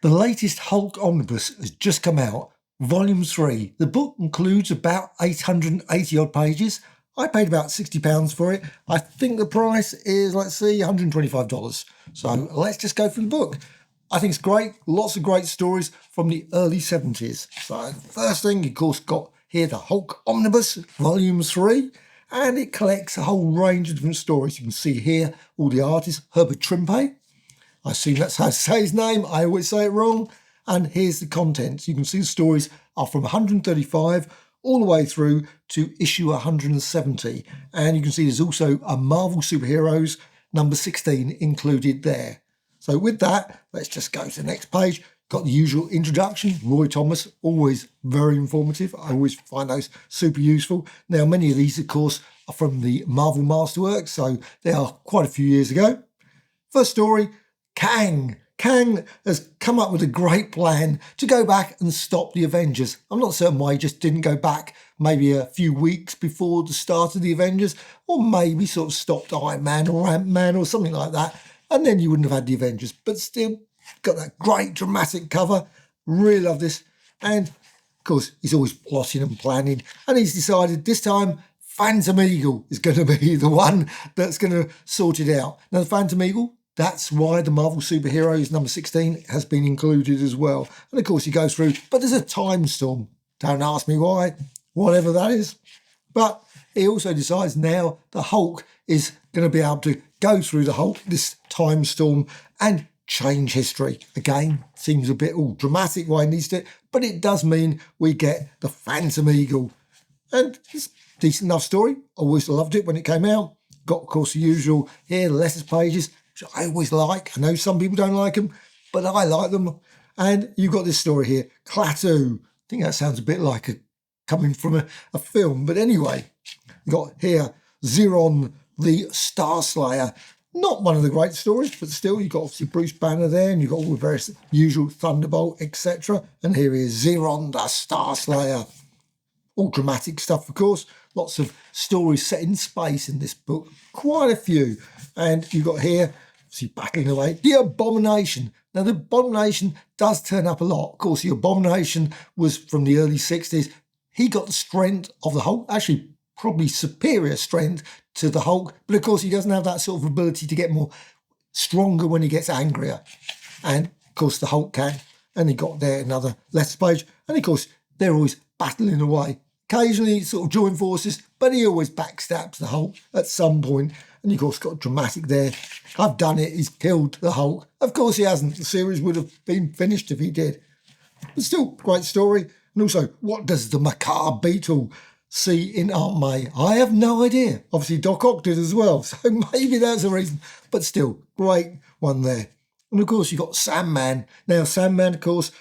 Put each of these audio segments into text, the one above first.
The latest Hulk Omnibus has just come out, Volume 3. The book includes about 880 odd pages. I paid about £60 for it. I think the price is, let's see, $125. So let's just go through the book. I think it's great. Lots of great stories from the early 70s. So first thing, of course, got here the Hulk Omnibus, Volume 3. And it collects a whole range of different stories. You can see here all the artists, Herbert Trimpe. I assume that's how to say his name. I always say it wrong. And here's the contents. You can see the stories are from 135 all the way through to issue 170. And you can see there's also a Marvel Superheroes number 16 included there. So with that, let's just go to the next page. Got the usual introduction. Roy Thomas, always very informative. I always find those super useful. Now, many of these, of course, are from the Marvel Masterworks, so they are quite a few years ago. First story, Kang. Kang has come up with a great plan to go back and stop the Avengers. I'm not certain why he just didn't go back maybe a few weeks before the start of the Avengers, or maybe sort of stopped Iron Man or Ant-Man or something like that, and then you wouldn't have had the Avengers. But still, got that great dramatic cover. Really love this. And, of course, he's always plotting and planning, and he's decided this time Phantom Eagle is going to be the one that's going to sort it out. Now, the Phantom Eagle, that's why the Marvel Superheroes number 16 has been included as well. And of course he goes through, but there's a time storm. Don't ask me why, whatever that is. But he also decides now the Hulk is going to be able to go through this time storm and change history. Again, seems a bit all dramatic why he needs to, but it does mean we get the Phantom Eagle. And it's a decent enough story. Always loved it when it came out. Got, of course, the usual here, the letters pages, which I always like. I know some people don't like them, but I like them. And you've got this story here, Klaatu. I think that sounds a bit like coming from a film. But anyway, you've got here Xeron, the Star Slayer. Not one of the great stories, but still, you've got obviously Bruce Banner there, and you've got all the various usual Thunderbolt, etc. And here he is, Xeron, the Star Slayer. All dramatic stuff, of course. Lots of stories set in space in this book. Quite a few. And you've got here, see, battling away, the Abomination. Now, the Abomination does turn up a lot. Of course, the Abomination was from the early 60s. He got the strength of the Hulk, actually probably superior strength to the Hulk. But, of course, he doesn't have that sort of ability to get more stronger when he gets angrier. And, of course, the Hulk can. And he got there another letter page. And, of course, they're always battling away. Occasionally sort of join forces, but he always backstabs the Hulk at some point. And of course got dramatic there. I've done it, he's killed the Hulk. Of course he hasn't. The series would have been finished if he did. But still, great story. And also, what does the Macabre Beetle see in Aunt May? I have no idea. Obviously Doc Ock did as well, so maybe that's a reason. But still, great one there. And of course you've got Sandman. Now Sandman, of course,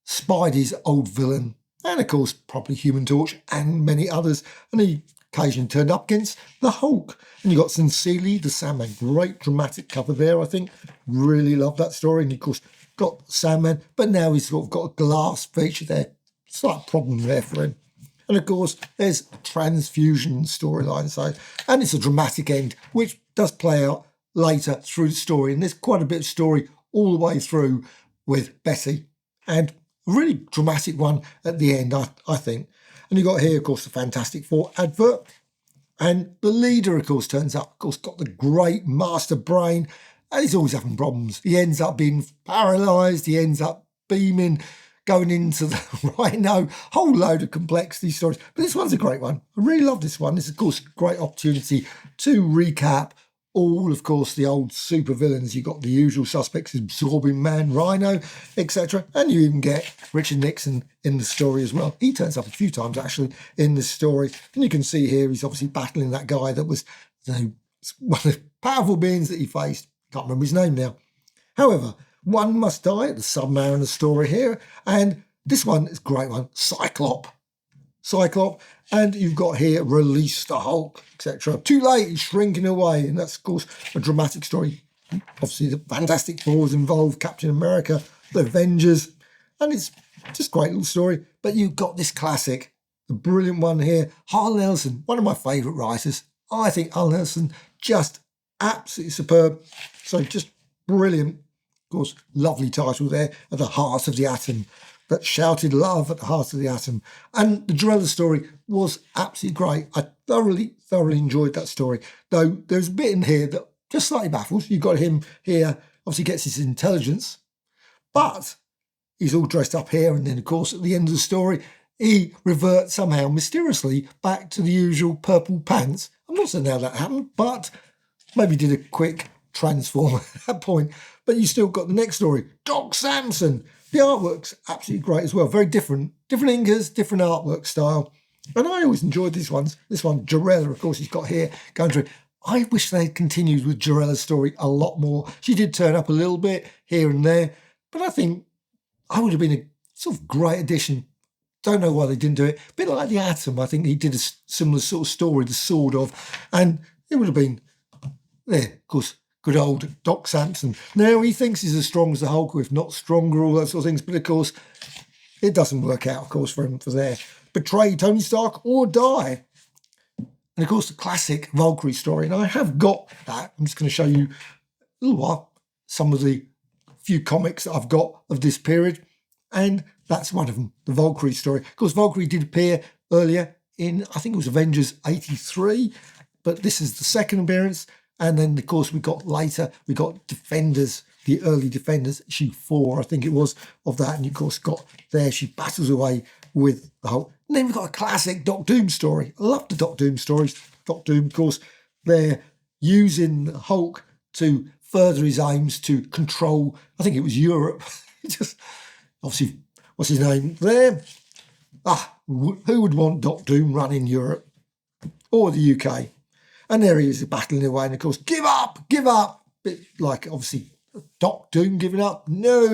Spidey's old villain. And, of course, probably Human Torch and many others. And he occasionally turned up against the Hulk. And you got Sincerely the Sandman. Great dramatic cover there, I think. Really love that story. And, of course, got Sandman. But now he's sort of got a glass feature there. Slight problem there for him. And, of course, there's a transfusion storyline. So, and it's a dramatic end, which does play out later through the story. And there's quite a bit of story all the way through with Betty. And a really dramatic one at the end, I think. And you got here, of course, the Fantastic Four advert. And the leader, of course, turns up. Of course, got the great master brain. And he's always having problems. He ends up being paralysed. He ends up beaming, going into the Rhino. Whole load of complexity stories. But this one's a great one. I really love this one. It's, of course, a great opportunity to recap all, of course, the old super villains. You've got the usual suspects, Absorbing Man, Rhino, etc. And you even get Richard Nixon in the story as well. He turns up a few times, actually, in this story. And you can see here he's obviously battling that guy that was, one of the powerful beings that he faced. Can't remember his name now. However, one must die, the Submariner story here. And this one is a great one, Cyclops. And you've got here, Release the Hulk, etc. Too late, he's shrinking away. And that's, of course, a dramatic story. Obviously, the Fantastic Four is involved, Captain America, the Avengers. And it's just a great little story. But you've got this classic, the brilliant one here, Harl Nelson, one of my favourite writers. I think Harl Nelson just absolutely superb. So just brilliant. Of course, lovely title there, At the Heart of the Atom. That shouted love at the heart of the atom. And the Jarella story was absolutely great. I thoroughly enjoyed that story. Though there's a bit in here that just slightly baffles. You've got him here, obviously gets his intelligence, but he's all dressed up here. And then, of course, at the end of the story, he reverts somehow mysteriously back to the usual purple pants. I'm not saying how that happened, but maybe did a quick transform at that point. But you still got the next story, Doc Samson. The artwork's absolutely great as well. Very different inkers, different artwork style. And I always enjoyed these ones. This one, Jarella, of course, he's got here going through. I wish they'd continued with Jarella's story a lot more. She did turn up a little bit here and there, but I think I would have been a sort of great addition. Don't know why they didn't do it. A bit like the Atom. I think he did a similar sort of story, the sort of, and it would have been there, of course. Good old Doc Samson. Now he thinks he's as strong as the Hulk, or if not stronger, all those sort of things. But of course, it doesn't work out, of course, for him for there. Betray Tony Stark or die. And of course, the classic Valkyrie story. And I have got that. I'm just going to show you a little while some of the few comics that I've got of this period. And that's one of them, the Valkyrie story. Of course, Valkyrie did appear earlier in, I think it was Avengers 83. But this is the second appearance. And then, of course, we got Defenders, the early Defenders, issue 4, I think it was, of that. And, of course, got there, she battles away with the Hulk. And then we've got a classic Doc Doom story. I love the Doc Doom stories. Doc Doom, of course, they're using the Hulk to further his aims to control, I think it was Europe. Just, obviously, what's his name there? Who would want Doc Doom running Europe or the UK? And there he is battling away, and of course, give up. Bit like, obviously, Doc Doom giving up. No,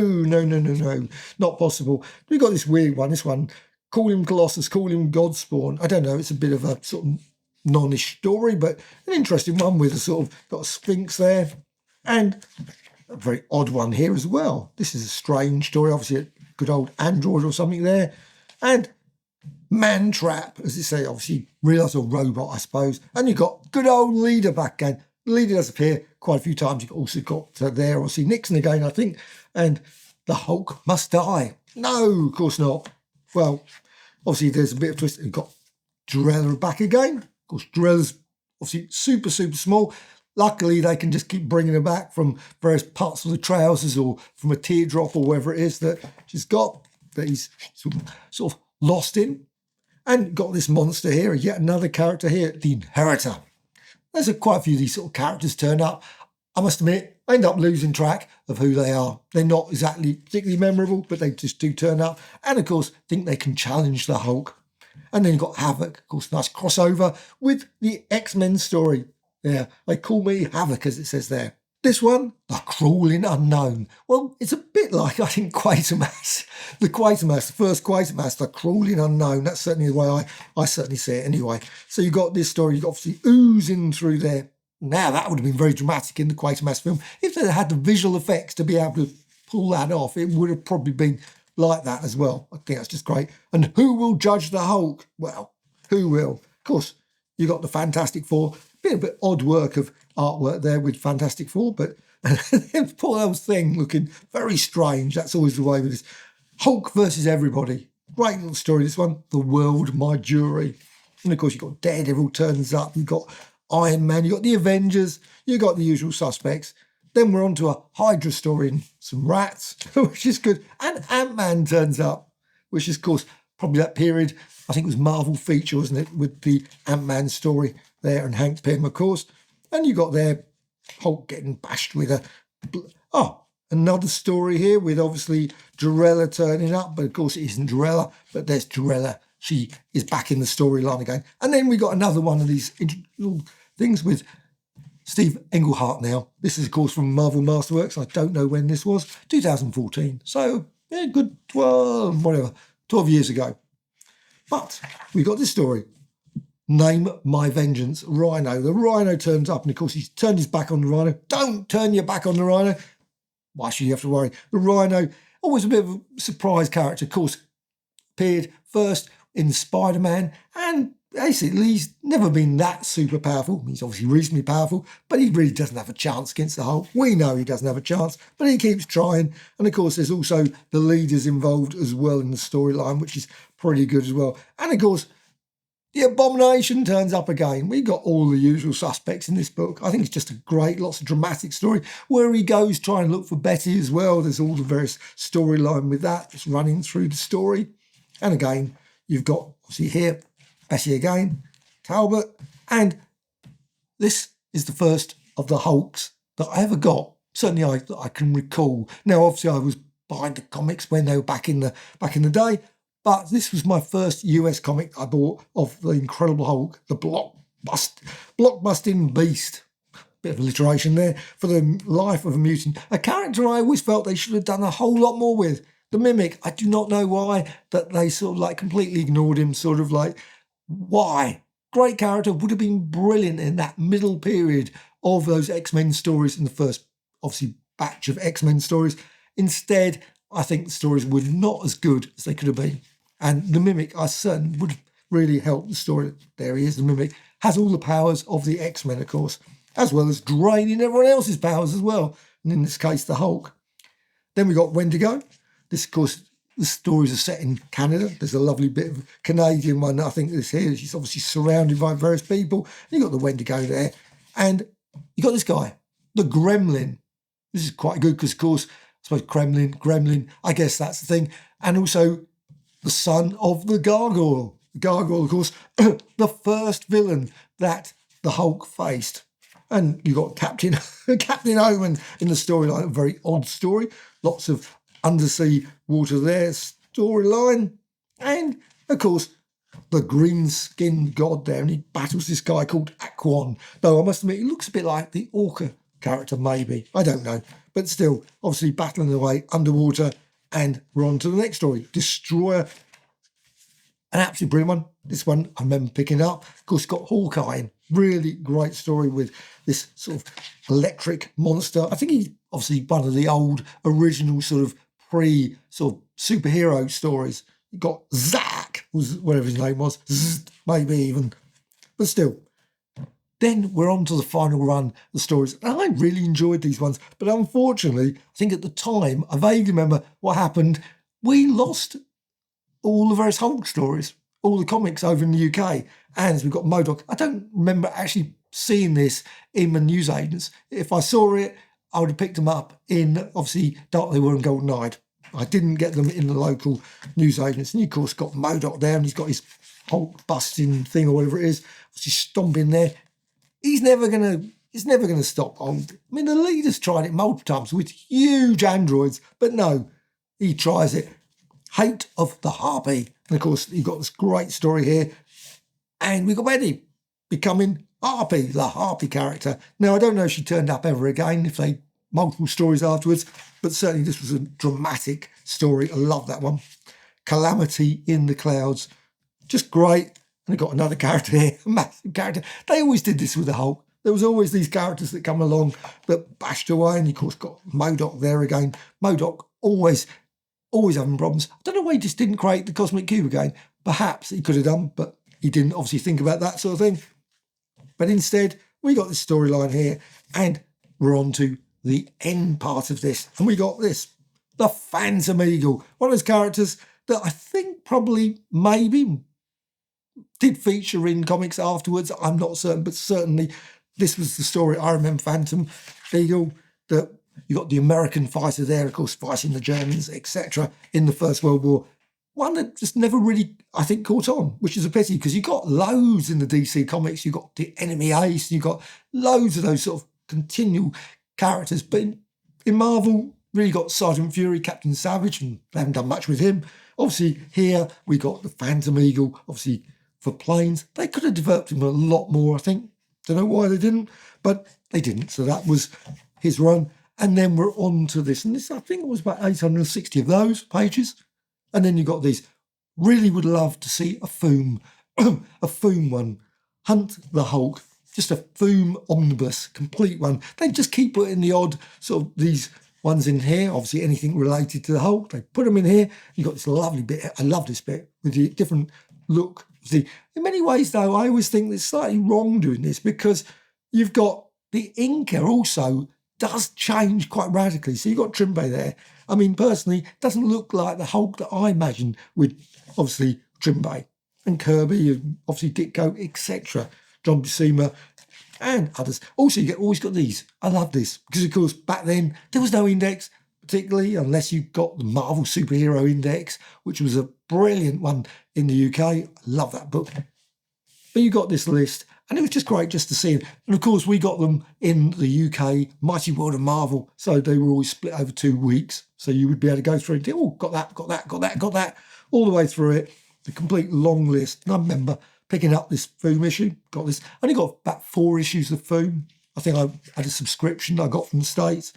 not possible. We got this weird one. This one, call him Colossus, call him Godspawn. I don't know. It's a bit of a sort of non-ish story, but an interesting one with a sort of got a Sphinx there, and a very odd one here as well. This is a strange story. Obviously, a good old android or something there, and Man Trap, as they say, obviously realised a robot, I suppose. And you've got good old Leader back again. The Leader does appear quite a few times. You've also got there, obviously, Nixon again, I think. And the Hulk must die. No, of course not. Well, obviously, there's a bit of twist. You've got Jarella back again. Of course, Jarella's obviously super small. Luckily, they can just keep bringing her back from various parts of the trousers or from a teardrop or wherever it is that she's got, that he's sort of lost in. And got this monster here, yet another character here, the Inheritor. There's quite a few of these sort of characters turn up. I must admit, I end up losing track of who they are. They're not exactly particularly memorable, but they just do turn up. And of course, think they can challenge the Hulk. And then you've got Havoc, of course, nice crossover with the X-Men story. Yeah, they call me Havoc, as it says there. This one, The Crawling Unknown. Well, it's a bit like, I think, Quatermass. The first Quatermass, The Crawling Unknown. That's certainly the way I certainly see it anyway. So you've got this story, you've obviously oozing through there. Now, that would have been very dramatic in the Quatermass film. If they had the visual effects to be able to pull that off, it would have probably been like that as well. I think that's just great. And who will judge the Hulk? Well, who will? Of course, you've got the Fantastic Four. A bit odd work of artwork there with Fantastic Four, but poor old Thing looking very strange. That's always the way with this. Hulk versus everybody. Great little story, this one. The World, My Jury. And of course, you've got Daredevil turns up. You've got Iron Man. You've got the Avengers. You've got the usual suspects. Then we're on to a Hydra story and some rats, which is good. And Ant-Man turns up, which is, of course, probably that period. I think it was Marvel feature, wasn't it, with the Ant-Man story there and Hank Pym, of course. And you got there Hulk getting bashed with another story here with obviously Jarella turning up, but of course it isn't Jarella, but there's Jarella. She is back in the storyline again. And then we got another one of these little things with Steve Englehart now. This is, of course, from Marvel Masterworks. I don't know when this was, 2014. So, yeah, good 12 years ago. But we got this story. Name My Vengeance, Rhino. The Rhino turns up, and of course he's turned his back on the Rhino. Don't turn your back on the Rhino. Why should you have to worry? The Rhino, always a bit of a surprise character. Of course, appeared first in Spider-Man and basically, he's never been that super powerful. He's obviously reasonably powerful, but he really doesn't have a chance against the Hulk. We know he doesn't have a chance, but he keeps trying. And of course, there's also the leaders involved as well in the storyline, which is pretty good as well. And of course, the Abomination turns up again. We've got all the usual suspects in this book. I think it's just a great, lots of dramatic story where he goes trying to look for Betty as well. There's all the various storyline with that that's running through the story. And again, you've got, obviously here, Betty again, Talbot. And this is the first of the Hulks that I ever got. Certainly I can recall. Now, obviously, I was buying the comics when they were back in the day. But this was my first US comic I bought of the Incredible Hulk, the blockbusting beast. Bit of alliteration there. For the life of a mutant. A character I always felt they should have done a whole lot more with. The Mimic, I do not know why, that they sort of like completely ignored him, sort of like, why? Great character, would have been brilliant in that middle period of those X-Men stories in the first, obviously, batch of X-Men stories. Instead, I think the stories were not as good as they could have been. And the Mimic, I certainly would really help the story. There he is, the Mimic. Has all the powers of the X-Men, of course, as well as draining everyone else's powers as well. And in this case, the Hulk. Then we got Wendigo. This, of course, the stories are set in Canada. There's a lovely bit of Canadian one, I think, this here. She's obviously surrounded by various people. And you've got the Wendigo there. And you got this guy, the Gremlin. This is quite good because, of course, I suppose Gremlin, I guess that's the thing. And also the son of the Gargoyle. The Gargoyle, of course, the first villain that the Hulk faced. And you got Captain Omen in the storyline, a very odd story. Lots of undersea water there, storyline. And, of course, the green-skinned god there. And he battles this guy called Aquan. Though I must admit, he looks a bit like the Orca character, maybe. I don't know. But still, obviously battling away underwater. And we're on to the next story. Destroyer. An absolutely brilliant one. This one I remember picking up. Of course, got Hawkeye in. Really great story with this sort of electric monster. I think he's obviously one of the old original sort of sort of superhero stories. You got Zack, was whatever his name was, maybe even. But still. Then we're on to the final run, the stories. And I really enjoyed these ones. But unfortunately, I think at the time, I vaguely remember what happened. We lost all the various Hulk stories, all the comics over in the UK. And we've got MODOK. I don't remember actually seeing this in my newsagents. If I saw it, I would have picked them up in, obviously, Dark They Were and Golden Eyed. I didn't get them in the local newsagents. And he, of course, got MODOK there, and he's got his Hulk busting thing or whatever it is. He's stomping there. It's never gonna stop. I mean, the leader's tried it multiple times with huge androids, but no, he tries it. Hate of the Harpy. And of course, you've got this great story here. And we've got Betty becoming Harpy, the Harpy character. Now, I don't know if she turned up ever again, if they multiple stories afterwards, but certainly this was a dramatic story. I love that one. Calamity in the Clouds. Just great. And they've got another character here, a massive character. They always did this with the Hulk. There was always these characters that come along that bashed away. And, of course, got MODOK there again. MODOK always having problems. I don't know why he just didn't create the Cosmic Cube again. Perhaps he could have done, but he didn't obviously think about that sort of thing. But instead, we got this storyline here. And we're on to the end part of this. And we got this, the Phantom Eagle. One of those characters that I think probably maybe did feature in comics afterwards. I'm not certain, but certainly this was the story. I remember Phantom Eagle, that you got the American fighter there, of course, fighting the Germans, etc. in the First World War. One that just never really, I think, caught on, which is a pity because you got loads in the DC comics. You got the Enemy Ace, you got loads of those sort of continual characters. But in Marvel, really got Sergeant Fury, Captain Savage, and they haven't done much with him. Obviously, here we got the Phantom Eagle, obviously, for planes. They could have developed him a lot more, I think. Don't know why they didn't, but they didn't. So that was his run. And then we're on to this. And this, I think it was about 860 of those pages. And then you got these. Really would love to see a Foom, a Foom one. Hunt the Hulk. Just a Foom omnibus, complete one. They just keep putting the odd sort of these ones in here. Obviously, anything related to the Hulk, they put them in here. You got this lovely bit. I love this bit with the different look See, in many ways, though, I always think it's slightly wrong doing this because you've got the inker also does change quite radically. So you've got Trimpe there. I mean, personally, it doesn't look like the Hulk that I imagined with, obviously, Trimpe and Kirby, and obviously Ditko, etc. John Buscema and others. Also, you get always got these. I love this because, of course, back then there was no index, particularly unless you got the Marvel Superhero Index, which was a brilliant one in the UK. I love that book. But you got this list, and it was just great just to see it. And of course, we got them in the UK, Mighty World of Marvel, so they were always split over 2 weeks. So you would be able to go through and think, oh, got that, all the way through it. The complete long list. And I remember picking up this Foom issue, got this. I only got about 4 issues of Foom. I think I had a subscription I got from the States.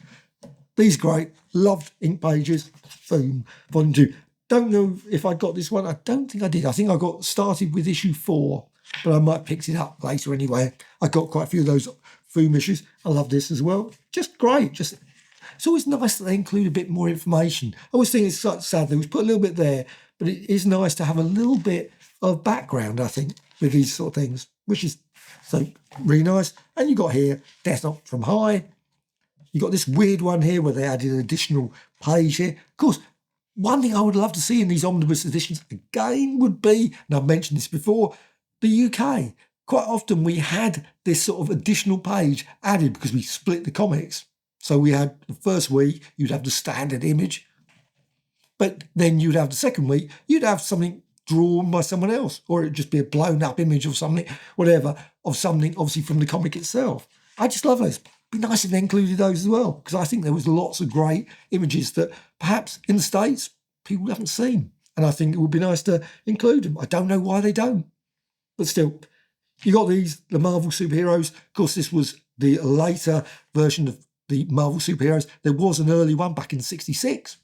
These great, loved ink pages, Foom, volume 2. Don't know if I got this one. I don't think I did. I think I got started with issue 4, but I might have picked it up later anyway. I got quite a few of those Foom issues. I love this as well. Just great. It's always nice that they include a bit more information. I always think it's sort of sad they always put a little bit there, but it is nice to have a little bit of background, I think, with these sort of things, which is so really nice. And you got here, Death Not From High. You got this weird one here where they added an additional page here. Of course, one thing I would love to see in these omnibus editions again would be, and I've mentioned this before, the UK. Quite often we had this sort of additional page added because we split the comics. So we had the first week, you'd have the standard image, but then you'd have the second week, you'd have something drawn by someone else, or it'd just be a blown up image of something, whatever, of something obviously from the comic itself. I just love those. It'd be nice if they included those as well, because I think there was lots of great images that perhaps in the States people haven't seen. And I think it would be nice to include them. I don't know why they don't. But still, you got these, the Marvel superheroes. Of course, this was the later version of the Marvel superheroes. There was an early one back in '66.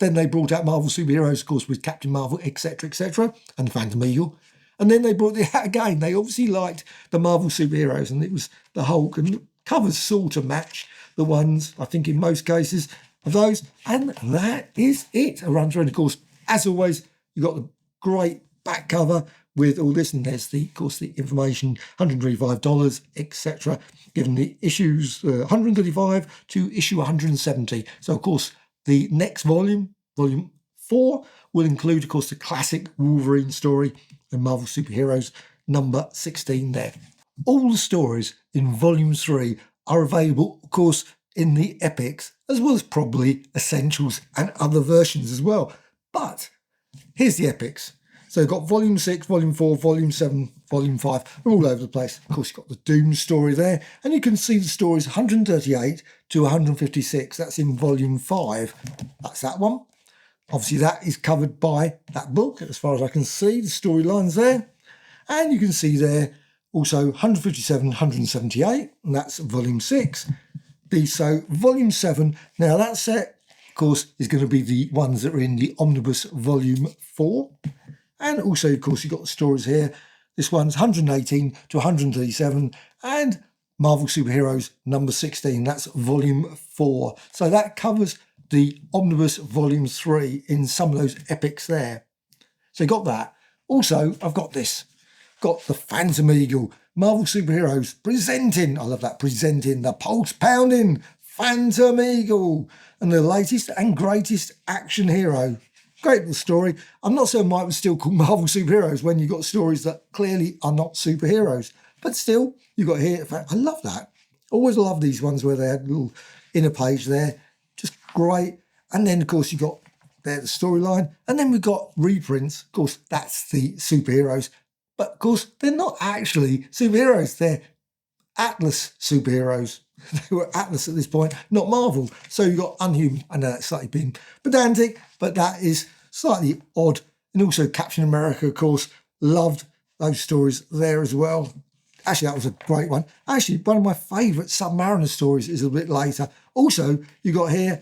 Then they brought out Marvel superheroes, of course, with Captain Marvel, etc., and Phantom Eagle. And then they brought it out again. They obviously liked the Marvel superheroes, and it was the Hulk. And the covers sort of match the ones, I think, in most cases of those. And that is it. A run through. And of course, as always, you got the great back cover with all this, and there's the, of course, the information, $135, etc., given the issues 135 to issue 170. So, of course, the next volume, volume 4, will include, of course, the classic Wolverine story and Marvel Superheroes number 16 there. All the stories in volume 3 are available, of course, in the Epics, as well as probably Essentials and other versions as well. But here's the Epics. So you've got volume 6, volume 4, volume 7, volume 5, they're all over the place. Of course, you've got the Doom story there, and you can see the stories 138 to 156. That's in volume 5. That's that one. Obviously, that is covered by that book, as far as I can see, the storylines there. And you can see there also 157, 178, and that's volume 6. So volume 7, now that set, of course, is going to be the ones that are in the Omnibus volume 4. And also, of course, you've got the stories here. This one's 118 to 137, and Marvel Superheroes number 16. That's volume 4. So that covers the Omnibus volume 3 in some of those epics there. So you got that. Also, I've got this. Got the Phantom Eagle, Marvel Superheroes presenting, I love that, presenting the pulse pounding Phantom Eagle, and the latest and greatest action hero. Great little story. I'm not saying why it was still called Marvel Superheroes when you've got stories that clearly are not superheroes. But still, you've got here. I love that. Always love these ones where they had a little inner page there. Just great. And then, of course, you've got there the storyline. And then we've got reprints. Of course, that's the superheroes. But, of course, they're not actually superheroes. They're Atlas superheroes. They were Atlas at this point, not Marvel. So you've got Unhuman. I know that's slightly been pedantic, but that is slightly odd. And also Captain America, of course, loved those stories there as well. Actually, that was a great one. Actually, one of my favourite Submariner stories is a bit later. Also, you got here,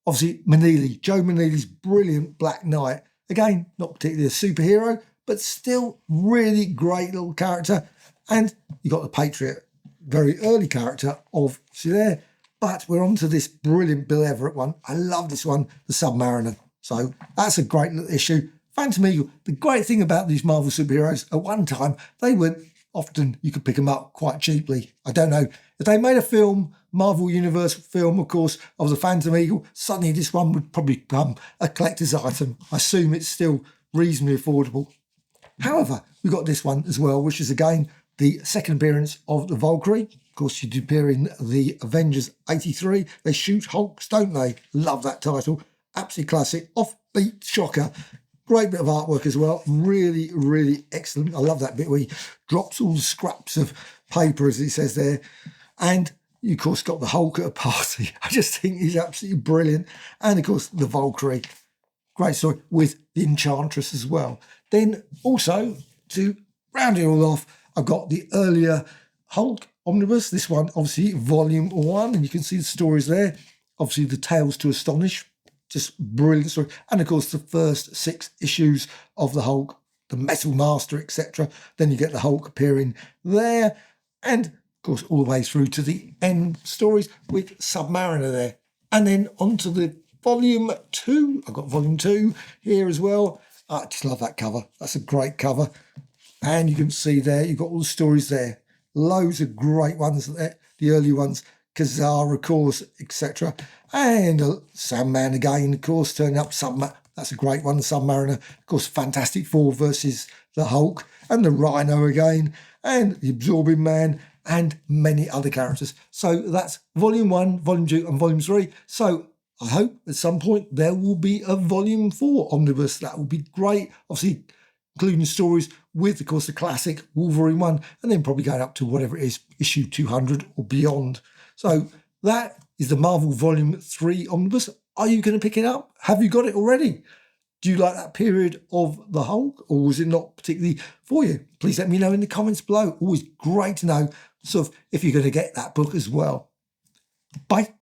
obviously, Manili. Joe Manili's brilliant Black Knight. Again, not particularly a superhero, but still really great little character. And you got the Patriot, very early character of, see there. But we're on to this brilliant Bill Everett one. I love this one, the Submariner. So that's a great little issue. Phantom Eagle, the great thing about these Marvel superheroes, at one time, they were often, you could pick them up quite cheaply. I don't know, if they made a film, Marvel Universe film, of course, of the Phantom Eagle, suddenly this one would probably become a collector's item. I assume it's still reasonably affordable. However, we've got this one as well, which is again the second appearance of the Valkyrie. Of course, she'd appear in the Avengers 83. They shoot Hulks, don't they? Love that title. Absolutely classic. Offbeat shocker. Great bit of artwork as well. Really, really excellent. I love that bit where he drops all the scraps of paper, as he says there. And you, of course, got the Hulk at a party. I just think he's absolutely brilliant. And, of course, the Valkyrie. Great story with the Enchantress as well. Then also, to round it all off, I've got the earlier Hulk Omnibus. This one, obviously, Volume 1. And you can see the stories there. Obviously, the Tales to Astonish. Just brilliant story. And, of course, the first 6 issues of the Hulk, the Metal Master, etc. Then you get the Hulk appearing there. And, of course, all the way through to the end stories with Submariner there. And then onto the Volume 2. I've got Volume 2 here as well. I just love that cover. That's a great cover. And you can see there, you've got all the stories there. Loads of great ones there. The early ones, Kazar, of course, etc. And Sandman again, of course, turning up. That's a great one, the Submariner. Of course, Fantastic Four versus the Hulk. And the Rhino again. And the Absorbing Man. And many other characters. So that's Volume 1, Volume 2 and Volume 3. So I hope at some point there will be a Volume 4 omnibus. That would be great. Obviously, including stories with, of course, the classic Wolverine one, and then probably going up to whatever it is, issue 200 or beyond. So that is the Marvel Volume 3 omnibus. Are you going to pick it up? Have you got it already? Do you like that period of the Hulk, or was it not particularly for you? Please let me know in the comments below. Always great to know sort of if you're going to get that book as well. Bye.